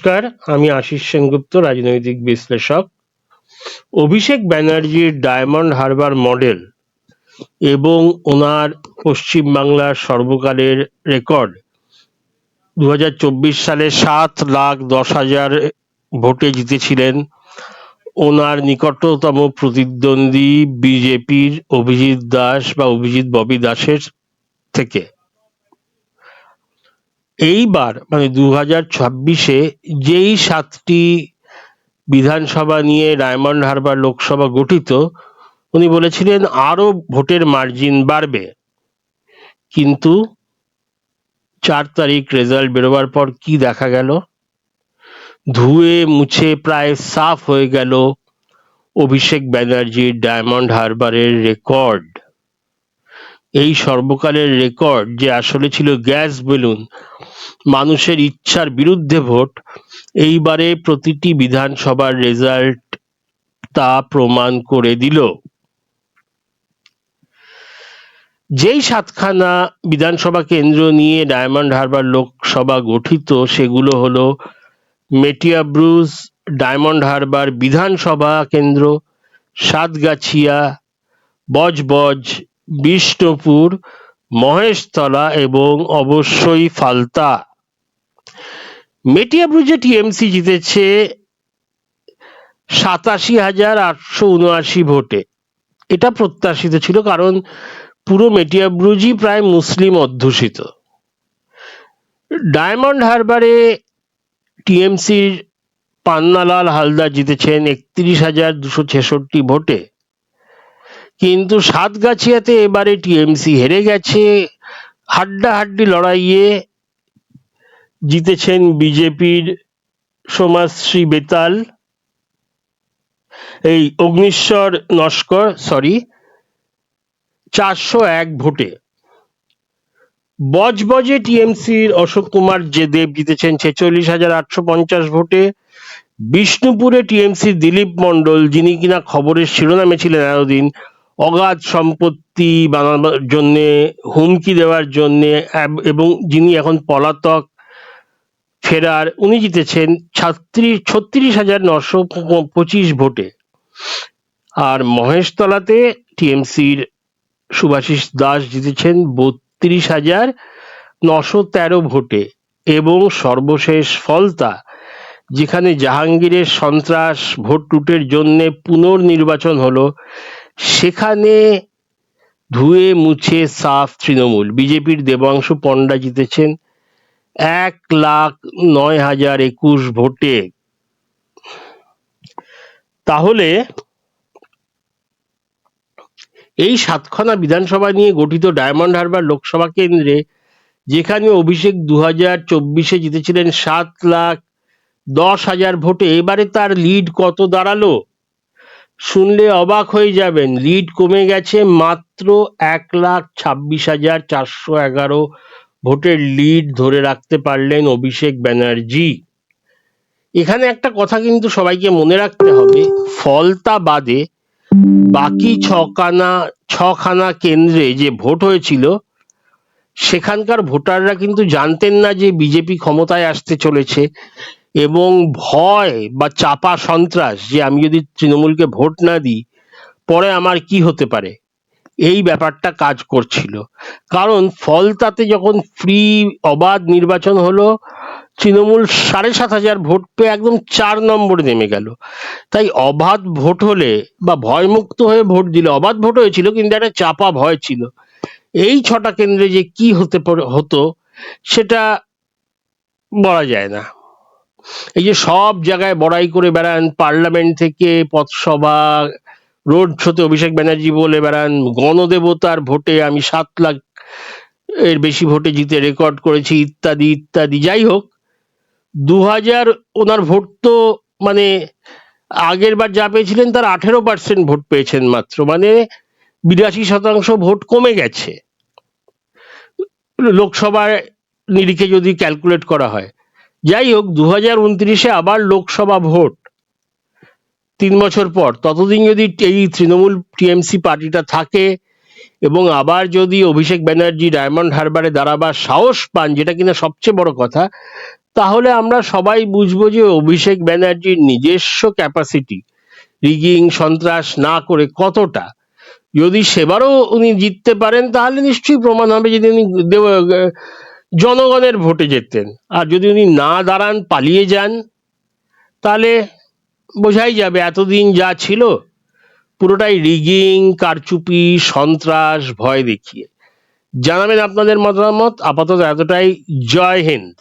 নমস্কার, আমি আশিস সেনগুপ্ত, রাজনৈতিক বিশ্লেষক। অভিষেক ব্যানার্জির ডায়মন্ড হারবার মডেল এবং ওনার পশ্চিমবাংলার সর্বকালের রেকর্ড 2024 সালে 7,10,000 ভোটে জিতেছিলেন ওনার নিকটতম প্রতিদ্বন্দ্বী বিজেপির অভিজিৎ দাস বা অভিজিৎ ববি দাসের থেকে। এইবার মানে 2026-এ যেই 7টি বিধানসভা নিয়ে ডায়মন্ড হারবার লোকসভা গঠিত, উনি বলেছিলেন আরো ভোটের মার্জিন বাড়বে, কিন্তু 4 তারিখ রেজাল্ট বেরোবার পর কি দেখা গেল? ধুয়ে মুছে প্রায় সাফ হয়ে গেল অভিষেক ব্যানার্জির ডায়মন্ড হারবারের রেকর্ড। এই সর্বকালের রেকর্ড যে আসলে ছিল গ্যাস বেলুন, মানুষের ইচ্ছার বিরুদ্ধে ভোট, এইবারে প্রতিটি বিধানসভার রেজাল্ট তা প্রমাণ করে দিল। যেই 7খানা বিধানসভা কেন্দ্র নিয়ে ডায়মন্ড হারবার লোকসভা গঠিত, সেগুলো হলো মেটিয়াব্রুজ ডায়মন্ড হারবার বিধানসভা কেন্দ্র, সাতগাছিয়া, বজবজ, বিষ্ণুপুর, মহেশতলা এবং অবশ্যই ফালতা। মেটিয়াব্রুজে টিএমসি জিতেছে 87,879 ভোটে। এটা প্রত্যাশিত ছিল, কারণ পুরো মেটিয়াব্রুজই প্রায় মুসলিম অধ্যুষিত। ডায়মন্ড হারবারে টিএমসির পান্নালাল হালদার জিতেছেন 31,266 ভোটে, কিন্তু সাতগাছিয়াতে এবারে টিএমসি হেরে গেছে। হাড্ডাহাড্ডি লড়াইয়ে জিতেছেন বিজেপির সোমাশ্রী বেতাল, এই অগ্নিশ্বর নস্কর 401 ভোটে। বজবজে টিএমসির অশোক কুমার দেব জিতেছেন 46,850 ভোটে। বিষ্ণুপুরে টিএমসির দিলীপ মণ্ডল, যিনি কিনা খবরের শিরোনামে ছিলেন এতদিন অগাধ সম্পত্তি বানানোর জন্যে, হুমকি দেওয়ার জন্যে, এবং যিনি এখন পলাতক ফেরার, উনি জিতেছেন 36,925 ভোটে। আর মহেশতলাতে টিএমসির শুভাশিস দাস জিতেছেন 32,913 ভোটে। এবং সর্বশেষ ফলতা, যেখানে জাহাঙ্গীরের সন্ত্রাস ভোট লুটের জন্য পুনর্নির্বাচন হলো, সেখানে ধুয়ে মুছে সাফ তৃণমূল। বিজেপির দেবাংশু পণ্ডা জিতেছেন 1,09,021 ভোটে। তাহলে এই 7খানা বিধানসভা নিয়ে গঠিত ডায়মন্ড হারবার লোকসভা কেন্দ্রে, যেখানে অভিষেক 2024-এ জিতেছিলেন 7,10,000 ভোটে, এবারে তার লিড কত দাঁড়ালো শুনলে অবাক হয়ে যাবেন। লিড কমে গেছে মাত্র 1,26,411 ভোটের লিড ধরে রাখতে পারলেন অভিষেক ব্যানার্জি। এখানে একটা কথা কিন্তু সবাইকে মনে রাখতে হবে, ফলতা বাদে বাকি ছখানা কেন্দ্রে যে ভোট হয়েছিল, সেখানকার ভোটাররা কিন্তু জানতেন না যে বিজেপি ক্ষমতায় আসতে চলেছে, এবং ভয় বা চাপা সন্ত্রাস, যে আমি যদি তৃণমূলকে ভোট না দিই পরে আমার কি হতে পারে, এই ব্যাপারটা কাজ করছিল। কারণ ফলতাতে যখন ফ্রি অবাধ নির্বাচন হলো, তৃণমূল 7,500 ভোট পেয়ে একদম 4 নম্বরে নেমে গেল। তাই অবাধ ভোট হলে বা ভয়মুক্ত হয়ে ভোট দিলে, অবাধ ভোট হয়েছিল কিন্তু একটা চাপা ভয় ছিল। এই 6টা কেন্দ্রে যে কি হতো সেটা বলা যায় না। এই যে সব জায়গায় বড়াই করে বেড়ান, পার্লামেন্ট থেকে পথসভা, রোড শোতে অভিষেক ব্যানার্জি বলে বেড়ান গণদেবতার ভোটে আমি 7 লাখ এর বেশি ভোটে জিতে রেকর্ড করেছি, ইত্যাদি ইত্যাদি। যাই হোক, 2000 ওনার ভোট তো মানে আগের বার যা পেয়েছিলেন তার 18% ভোট পেয়েছেন মাত্র, মানে 82% ভোট কমে গেছে লোকসভার নিরিখে যদি ক্যালকুলেট করা হয়। যাই হোক, 2029-এ আবার লোকসভা ভোট, 3 বছর পর। ততদিন যদি এই তৃণমূল টিএমসি পার্টিটা থাকে এবং আবার যদি অভিষেক ব্যানার্জি ডায়মন্ড হারবারে দাঁড়াবার সাহস পান, যেটা কিনা সবচেয়ে বড় কথা, তাহলে আমরা সবাই বুঝবো যে অভিষেক ব্যানার্জির নিজস্ব ক্যাপাসিটি রিগিং সন্ত্রাস না করে কতটা। যদি সেবারও উনি জিততে পারেন তাহলে নিশ্চয়ই প্রমাণ হবে যে উনি জনগণের ভোটে যেতেন। আর যদি উনি না দাঁড়ান, পালিয়ে যান, তাহলে বোঝাই যাবে এতদিন যা ছিল পুরোটাই রিগিং, কারচুপি, সন্ত্রাস, ভয় দেখিয়ে। জানাবেন আপনাদের মতামত। আপাতত এতটাই। জয় হিন্দ।